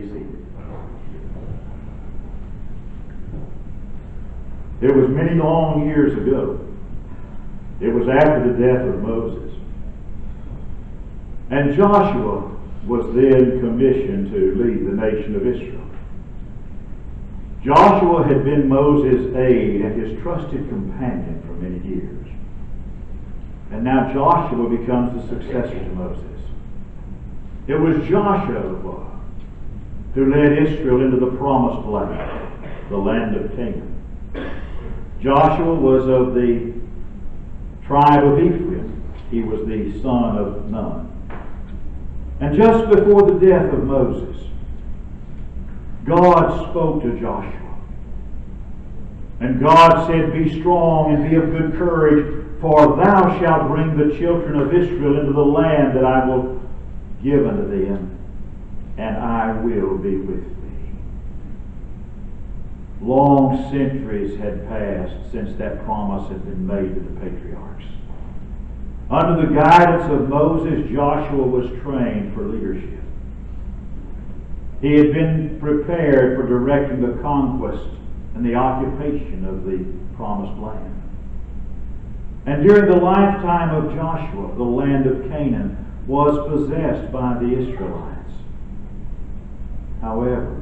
be seated. It was many long years ago. It was after the death of Moses. And Joshua was then commissioned to lead the nation of Israel. Joshua had been Moses' aide and his trusted companion for many years. And now Joshua becomes the successor to Moses. It was Joshua who led Israel into the promised land, the land of Canaan. Joshua was of the tribe of Ephraim. He was the son of Nun. And just before the death of Moses, God spoke to Joshua. And God said, "Be strong and be of good courage, for thou shalt bring the children of Israel into the land that I will give unto them, and I will be with thee." Long centuries had passed since that promise had been made to the patriarchs. Under the guidance of Moses, Joshua was trained for leadership. He had been prepared for directing the conquest and the occupation of the promised land. And during the lifetime of Joshua, the land of Canaan was possessed by the Israelites. However,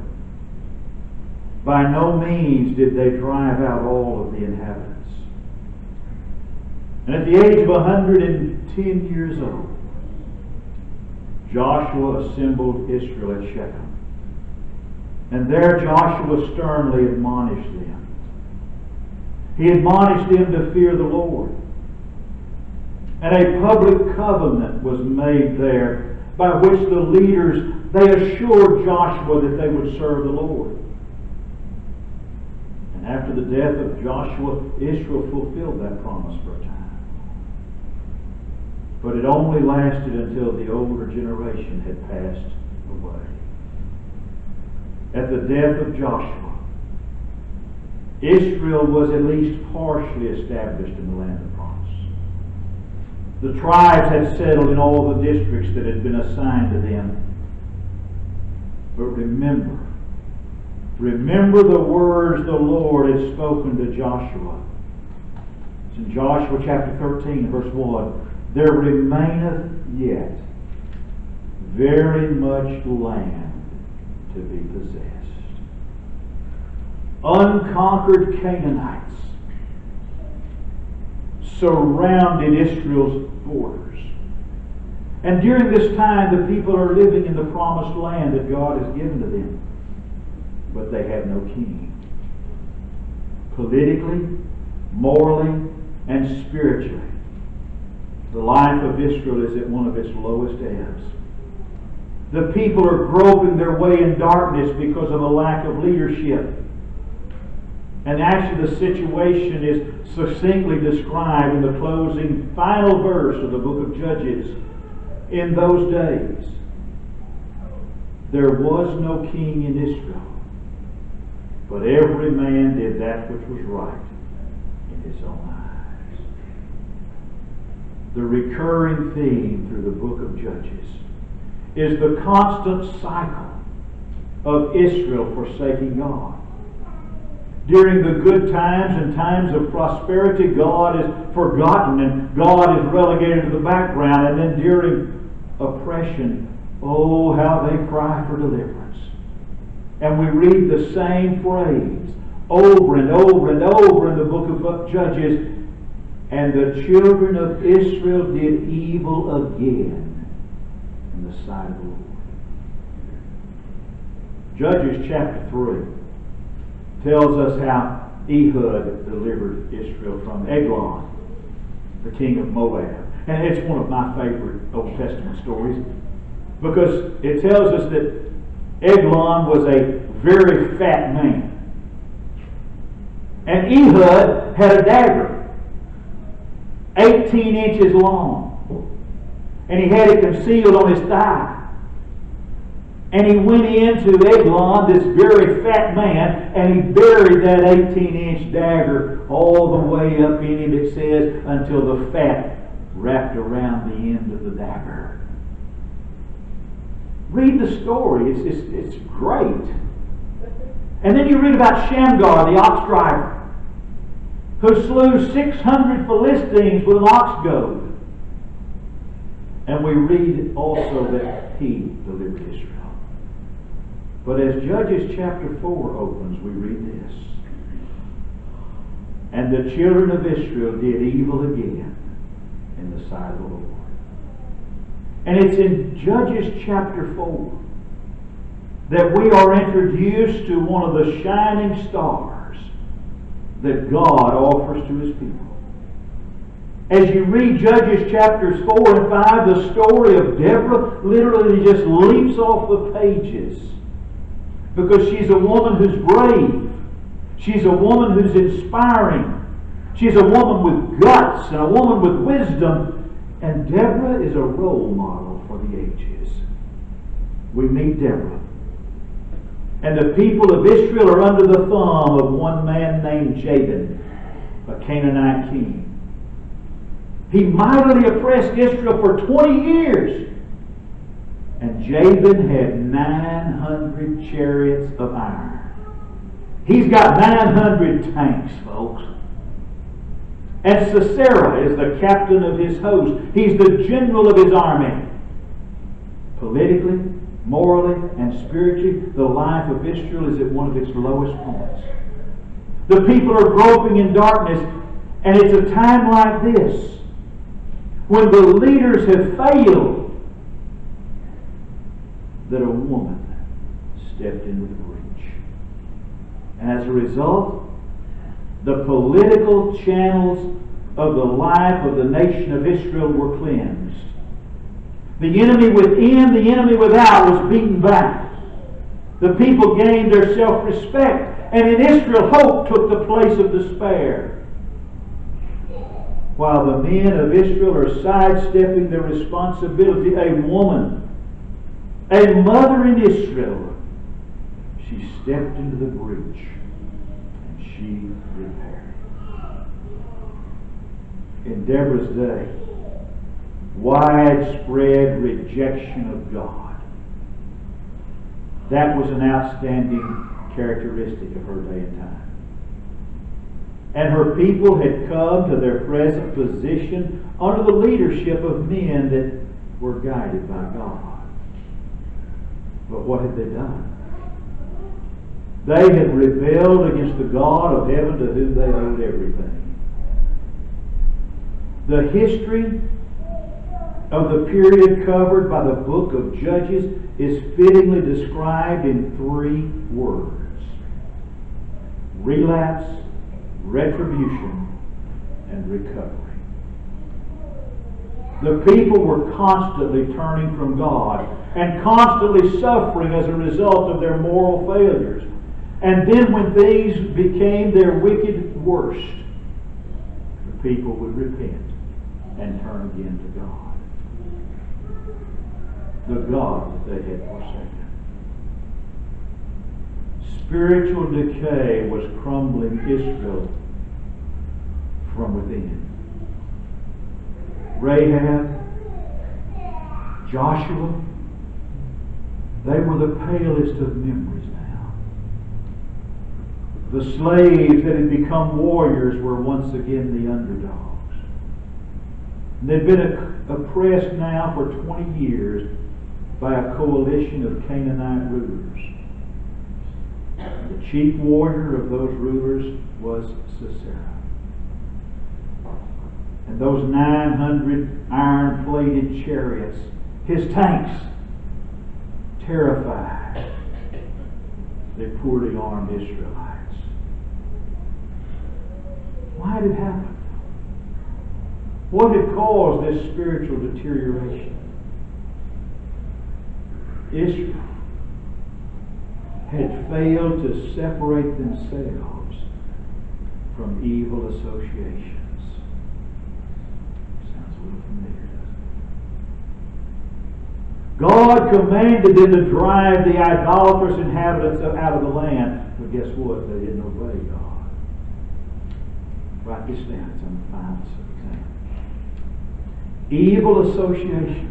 by no means did they drive out all of the inhabitants. And at the age of 110 years old, Joshua assembled Israel at Shechem. And there Joshua sternly admonished them. He admonished them to fear the Lord. And a public covenant was made there by which the leaders, they assured Joshua that they would serve the Lord. And after the death of Joshua, Israel fulfilled that promise for a time. But it only lasted until the older generation had passed away. At the death of Joshua, Israel was at least partially established in the land of promise. The tribes had settled in all the districts that had been assigned to them. But remember the words the Lord had spoken to Joshua. It's in Joshua chapter 13, verse 1. "There remaineth yet very much land to be possessed." Unconquered Canaanites surrounded Israel's borders. And during this time, the people are living in the promised land that God has given to them. But they have no king. Politically, morally, and spiritually, the life of Israel is at one of its lowest ebbs. The people are groping their way in darkness because of a lack of leadership. And actually the situation is succinctly described in the closing final verse of the book of Judges. In those days, there was no king in Israel, but every man did that which was right in his own eyes. The recurring theme through the book of Judges is the constant cycle of Israel forsaking God. During the good times and times of prosperity, God is forgotten and God is relegated to the background. And then during oppression, oh, how they cry for deliverance. And we read the same phrase over and over and over in the book of Judges. "And the children of Israel did evil again in the sight of the Lord." Judges chapter 3 tells us how Ehud delivered Israel from Eglon, the king of Moab. And it's one of my favorite Old Testament stories because it tells us that Eglon was a very fat man. And Ehud had a dagger, 18 inches long. And he had it concealed on his thigh. And he went into Eglon, this very fat man, and he buried that 18-inch dagger all the way up in him, it says, until the fat wrapped around the end of the dagger. Read the story. It's great. And then you read about Shamgar, the ox driver, who slew 600 Philistines with an ox goad. And we read also that he delivered Israel. But as Judges chapter 4 opens, we read this. And the children of Israel did evil again in the sight of the Lord. And it's in Judges chapter 4 that we are introduced to one of the shining stars that God offers to His people. As you read Judges chapters 4 and 5, the story of Deborah literally just leaps off the pages. Because she's a woman who's brave. She's a woman who's inspiring. She's a woman with guts and a woman with wisdom. And Deborah is a role model for the ages. We meet Deborah. And the people of Israel are under the thumb of one man named Jabin, a Canaanite king. He mightily oppressed Israel for 20 years. And Jabin had 900 chariots of iron. He's got 900 tanks, folks. And Sisera is the captain of his host. He's the general of his army. Politically, morally, and spiritually, the life of Israel is at one of its lowest points. The people are groping in darkness, and it's a time like this when the leaders have failed that a woman stepped into the breach. And as a result, the political channels of the life of the nation of Israel were cleansed. The enemy within, the enemy without was beaten back. The people gained their self-respect. And in Israel, hope took the place of despair. While the men of Israel are sidestepping their responsibility, a woman, a mother in Israel, she stepped into the breach and she repaired. In Deborah's day, widespread rejection of God. That was an outstanding characteristic of her day and time. And her people had come to their present position under the leadership of men that were guided by God. But what had they done? They had rebelled against the God of heaven to whom they owed everything. The history of the period covered by the book of Judges is fittingly described in 3 words: relapse, retribution, and recovery. The people were constantly turning from God and constantly suffering as a result of their moral failures. And then when things became their wicked worst, the people would repent and turn again to God. The God that they had forsaken. Spiritual decay was crumbling Israel from within. Rahab, Joshua, they were the palest of memories now. The slaves that had become warriors were once again the underdogs. They'd been oppressed now for 20 years by a coalition of Canaanite rulers. The chief warrior of those rulers was Sisera. And those 900 iron-plated chariots, his tanks, terrified the poorly armed Israelites. Why had it happened? What had caused this spiritual deterioration? Israel had failed to separate themselves from evil associations. Sounds a little familiar, doesn't it? God commanded them to drive the idolatrous inhabitants out of the land. But guess what? They didn't obey God. Write this down. It's on the final exam. Evil associations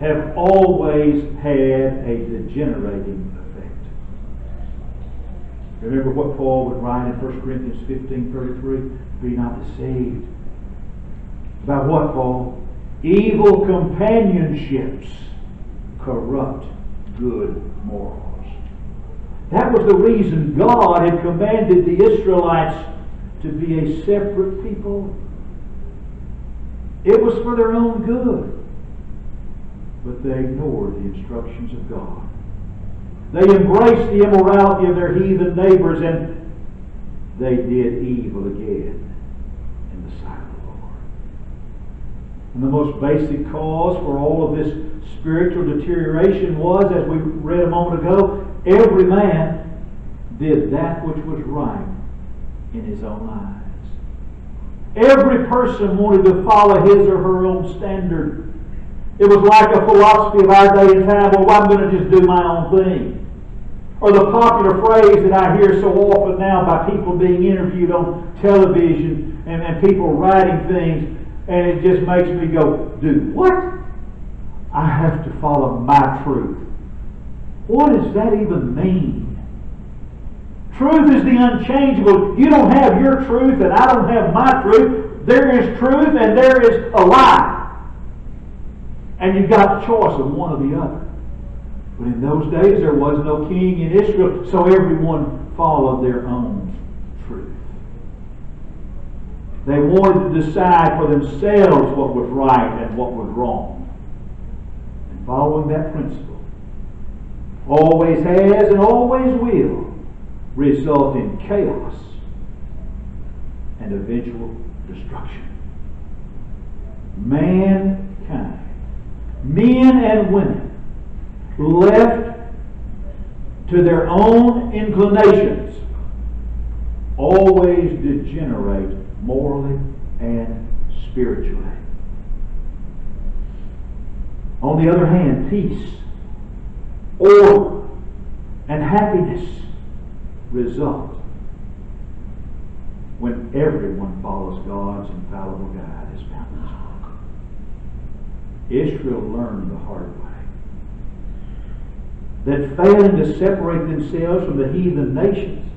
have always had a degenerating effect. Remember what Paul would write in 1 Corinthians 15:33? Be not deceived. About what, Paul? Evil companionships corrupt good morals. That was the reason God had commanded the Israelites to be a separate people. It was for their own good. But they ignored the instructions of God. They embraced the immorality of their heathen neighbors, and they did evil again in the sight of the Lord. And the most basic cause for all of this spiritual deterioration was, as we read a moment ago, every man did that which was right in his own eyes. Every person wanted to follow his or her own standard. It was like a philosophy of our day and time, well, I'm going to just do my own thing. Or the popular phrase that I hear so often now by people being interviewed on television and people writing things, and it just makes me go, do what? I have to follow my truth. What does that even mean? Truth is the unchangeable. You don't have your truth and I don't have my truth. There is truth and there is a lie. And you've got the choice of one or the other. But in those days there was no king in Israel, so everyone followed their own truth. They wanted to decide for themselves what was right and what was wrong. And following that principle always has and always will result in chaos and eventual destruction. Mankind, men and women, left to their own inclinations, always degenerate morally and spiritually. On the other hand, peace, order, and happiness result when everyone follows God's infallible guide as found in His book. Israel learned the hard way that failing to separate themselves from the heathen nations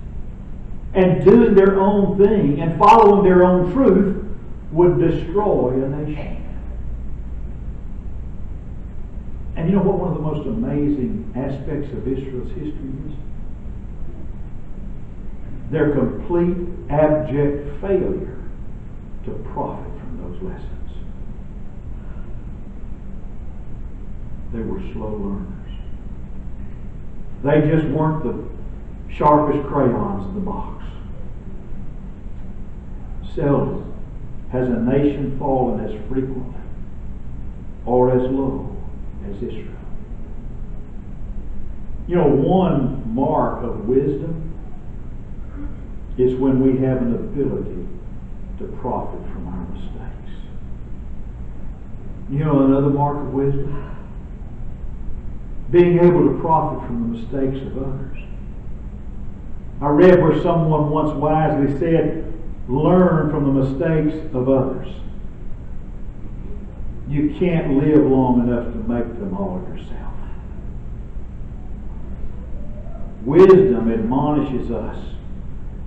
and doing their own thing and following their own truth would destroy a nation. And you know what one of the most amazing aspects of Israel's history is? Their complete, abject failure to profit from those lessons. They were slow learners. They just weren't the sharpest crayons in the box. Seldom has a nation fallen as frequently or as low as Israel. You know, one mark of wisdom is when we have an ability to profit from our mistakes. You know another mark of wisdom? Being able to profit from the mistakes of others. I read where someone once wisely said, learn from the mistakes of others. You can't live long enough to make them all yourself. Wisdom admonishes us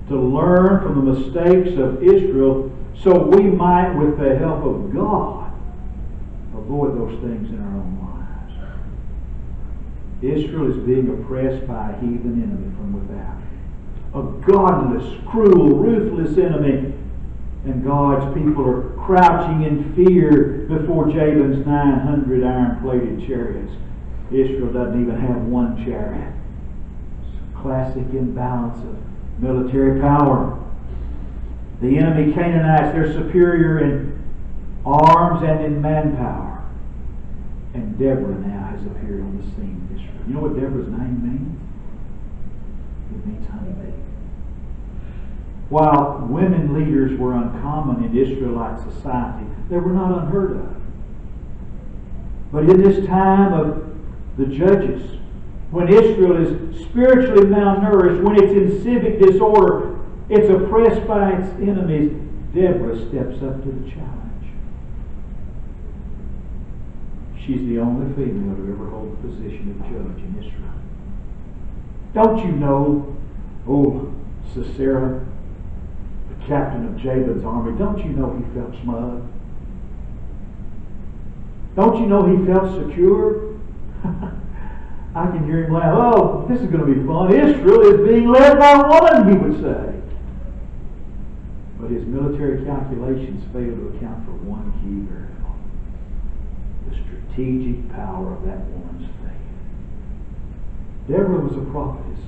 to learn from the mistakes of Israel so we might, with the help of God, avoid those things in our own lives. Israel is being oppressed by a heathen enemy from without. A godless, cruel, ruthless enemy. And God's people are crouching in fear before Jabin's 900 iron-plated chariots. Israel doesn't even have one chariot. It's a classic imbalance of military power. The enemy Canaanites, they're superior in arms and in manpower. And Deborah now has appeared on the scene of Israel. You know what Deborah's name means? It means honeybee. While women leaders were uncommon in Israelite society, they were not unheard of. But in this time of the Judges, when Israel is spiritually malnourished, when it's in civic disorder, it's oppressed by its enemies, Deborah steps up to the challenge. She she's the only female to ever hold the position of judge in Israel. Don't you know, oh, Sisera, the captain of Jabin's army, don't you know he felt smug? Don't you know he felt secure? I can hear him laugh. Oh, this is going to be fun. Israel is being led by a woman, he would say. But his military calculations failed to account for one key variable: the strategic power of that woman's faith. Deborah was a prophetess.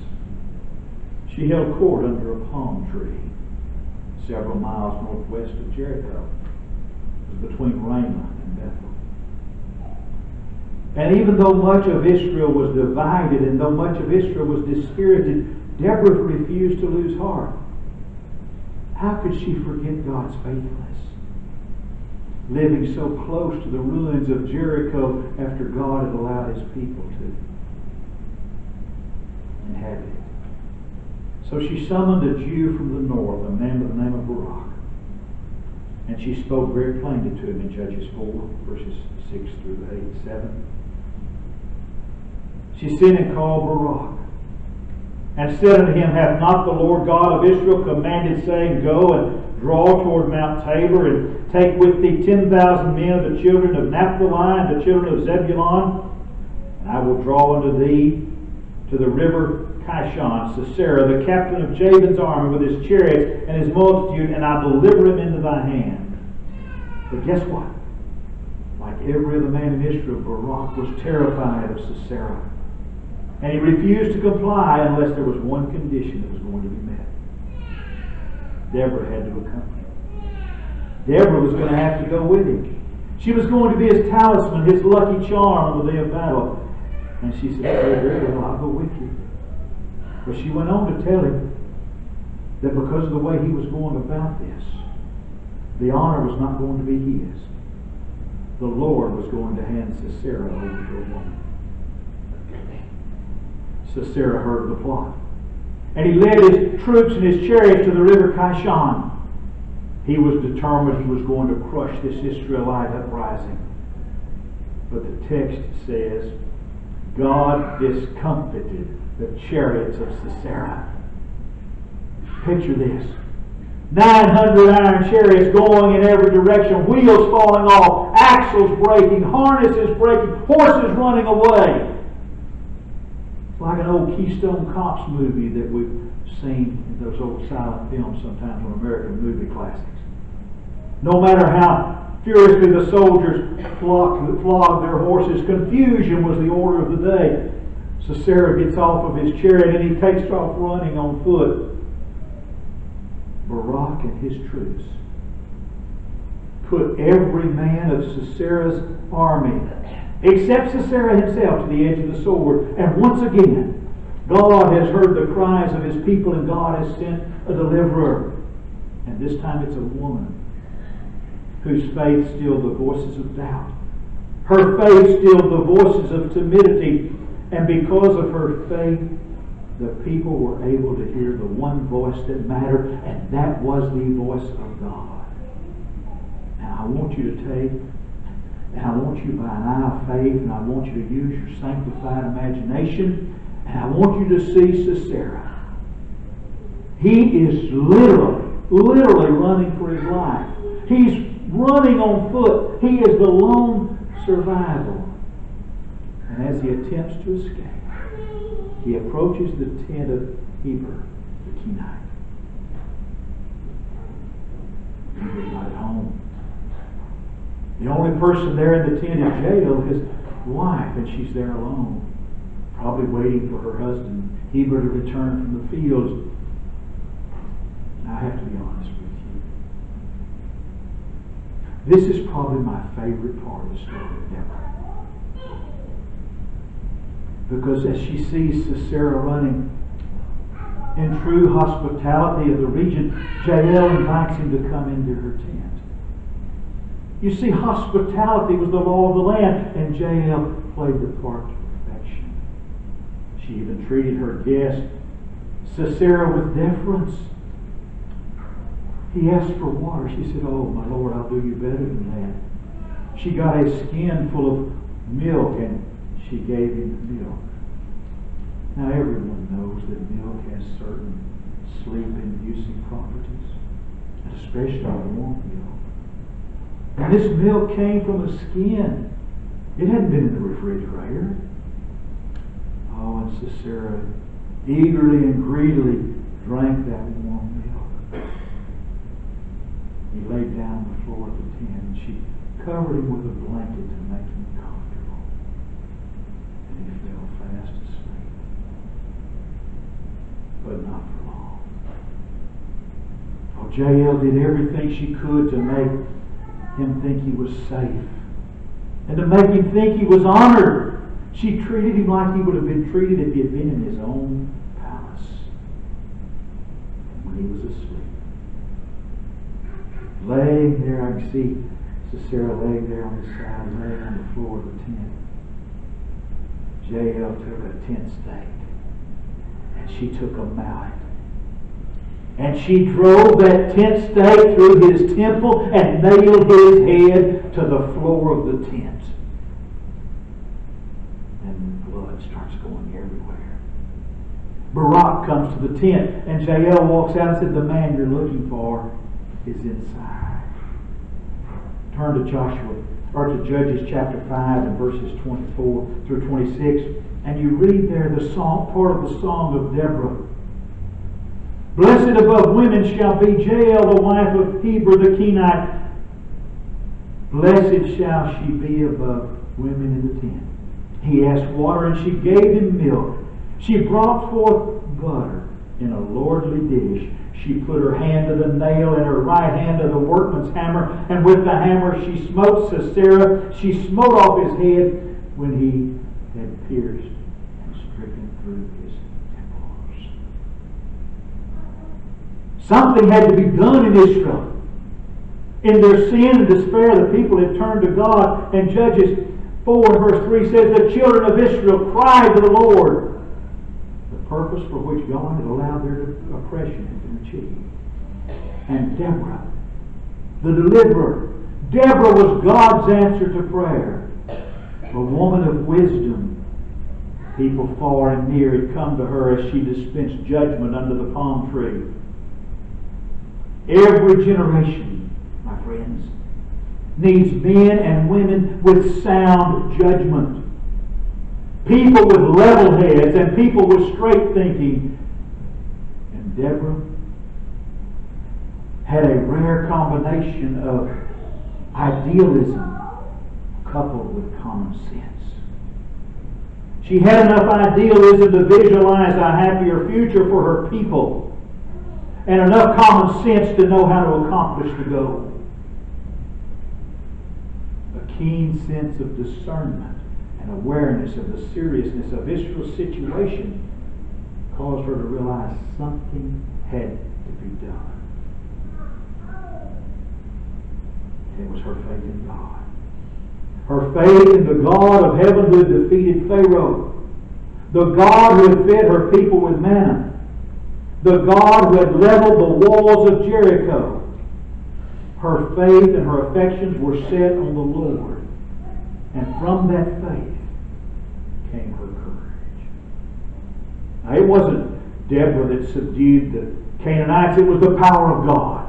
She held court under a palm tree several miles northwest of Jericho. It was between Ramah and Bethel. And even though much of Israel was divided and though much of Israel was dispirited, Deborah refused to lose heart. How could she forget God's faithfulness? Living so close to the ruins of Jericho after God had allowed His people to inhabit it. So she summoned a Jew from the north, a man by the name of Barak. And she spoke very plainly to him in Judges 4, verses 6 through 8, 7. She sent and called Barak, and said unto him, Hath not the Lord God of Israel commanded, saying, Go and draw toward Mount Tabor, and take with thee 10,000 men of the children of Naphtali and the children of Zebulun? And I will draw unto thee to the river Kishon, Sisera, the captain of Jabin's army, with his chariots and his multitude, and I deliver him into thy hand. But guess what? Like every other man in Israel, Barak was terrified of Sisera. And he refused to comply unless there was one condition that was going to be met. Deborah had to accompany him. Deborah was going to have to go with him. She was going to be his talisman, his lucky charm on the day of battle. And she said, very well, I'll go with you. But she went on to tell him that because of the way he was going about this, the honor was not going to be his. The Lord was going to hand Sisera over to a woman. Sisera heard the plot. And he led his troops and his chariots to the river Kishon. He was determined he was going to crush this Israelite uprising. But the text says, God discomfited the chariots of Sisera. Picture this. 900 iron chariots going in every direction, wheels falling off, axles breaking, harnesses breaking, horses running away. Like an old Keystone Cops movie that we've seen in those old silent films sometimes on American movie classics. No matter how furiously the soldiers flogged their horses, confusion was the order of the day. Sisera gets off of his chariot and he takes off running on foot. Barak and his troops put every man of Sisera's army, except Sisera himself, to the edge of the sword. And once again, God has heard the cries of His people, and God has sent a deliverer. And this time it's a woman whose faith stilled the voices of doubt. Her faith stilled the voices of timidity. And because of her faith, the people were able to hear the one voice that mattered, and that was the voice of God. Now I want you to take, and I want you by an eye of faith, and I want you to use your sanctified imagination, and I want you to see Sisera. He is literally running for his life. He's running on foot. He is the lone survivor. And as he attempts to escape, he approaches the tent of Heber, the Kenite. Heber's not at home. The only person there in the tent is Jael, his wife, and she's there alone, probably waiting for her husband, Heber, to return from the fields. I have to be honest with you. This is probably my favorite part of the story of Deborah. Because as she sees Sisera running in true hospitality of the region, Jael invites him to come into her tent. You see, hospitality was the law of the land, and Jael played the part to perfection. She even treated her guest, Sisera, with deference. He asked for water. She said, "Oh, my Lord, I'll do you better than that." She got a skin full of milk, and she gave him the milk. Now everyone knows that milk has certain sleep-inducing properties, especially warm milk. And this milk came from the skin. It hadn't been in the refrigerator. Oh, and Sisera eagerly and greedily drank that warm milk. He laid down on the floor of the tent, and she covered him with a blanket to make him comfortable. And he fell fast asleep. But not for long. Oh, Jael did everything she could to make him think he was safe, and to make him think he was honored. She treated him like he would have been treated if he had been in his own palace. And when he was asleep, laying there, I can see Sisera laying there on his side, laying on the floor of the tent. Jael took a tent stake, and she took a mallet, and she drove that tent stake through his temple and nailed his head to the floor of the tent. And blood starts going everywhere. Barak comes to the tent, and Jael walks out and said, "The man you're looking for is inside." Turn to Judges chapter 5 and verses 24 through 26, and you read there the song, part of the song of Deborah. "Blessed above women shall be Jael, the wife of Heber the Kenite. Blessed shall she be above women in the tent. He asked water, and she gave him milk. She brought forth butter in a lordly dish. She put her hand to the nail and her right hand to the workman's hammer, and with the hammer she smote Sisera. She smote off his head when he had pierced and stricken through his temples." Something had to be done in Israel. In their sin and despair, the people had turned to God, and Judges 4 and verse 3 says, "The children of Israel cried to the Lord." The purpose for which God had allowed their oppression had been achieved. And Deborah, the deliverer, Deborah was God's answer to prayer. A woman of wisdom. People far and near had come to her as she dispensed judgment under the palm tree. Every generation, my friends, needs men and women with sound judgment. People with level heads and people with straight thinking. And Deborah had a rare combination of idealism coupled with common sense. She had enough idealism to visualize a happier future for her people, and enough common sense to know how to accomplish the goal. A keen sense of discernment and awareness of the seriousness of Israel's situation caused her to realize something had to be done. It was her faith in God. Her faith in the God of heaven who had defeated Pharaoh. The God who had fed her people with manna. The God who had leveled the walls of Jericho. Her faith and her affections were set on the Lord. And from that faith came her courage. Now, it wasn't Deborah that subdued the Canaanites. It was the power of God.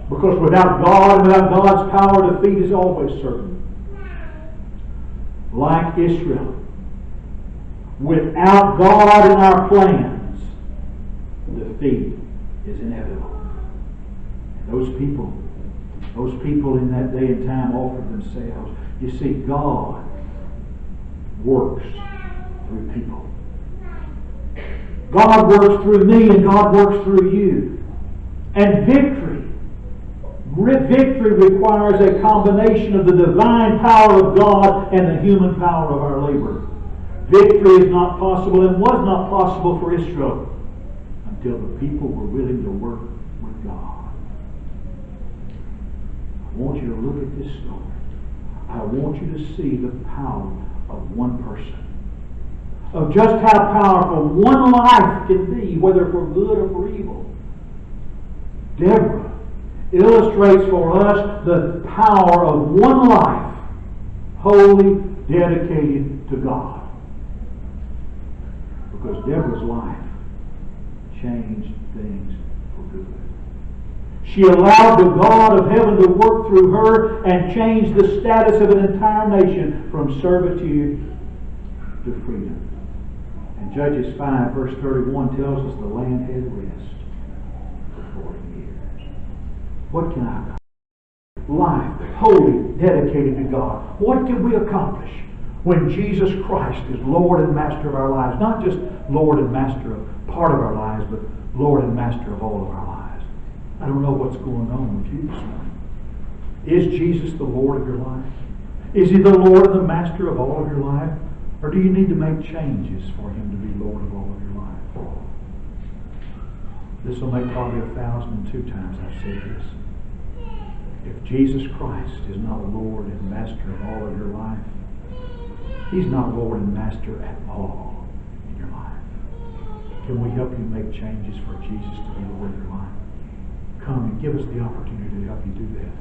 Because without God and without God's power, defeat is always certain. Like Israel, without God in our plans, defeat is inevitable. And those people in that day and time offered themselves. You see, God works through people. God works through me and God works through you. And victory requires a combination of the divine power of God and the human power of our labor. Victory is not possible and was not possible for Israel until the people were willing to work with God. I want you to look at this story. I want you to see the power of one person. Of just how powerful one life can be, whether for good or for evil. Deborah illustrates for us the power of one life, wholly dedicated to God. Because Deborah's life changed things for good. She allowed the God of heaven to work through her and change the status of an entire nation from servitude to freedom. And Judges 5 verse 31 tells us the land had rest for 40 years. What can I accomplish? Life wholly dedicated to God. What can we accomplish when Jesus Christ is Lord and Master of our lives? Not just Lord and Master of part of our lives, but Lord and Master of all of our lives. I don't know what's going on with you this morning. Is Jesus the Lord of your life? Is He the Lord and the Master of all of your life? Or do you need to make changes for Him to be Lord of all of your life? This will make probably 1,002 times I've said this. If Jesus Christ is not Lord and Master of all of your life, He's not Lord and Master at all in your life. Can we help you make changes for Jesus to be Lord of your life? Come and give us the opportunity to help you do that.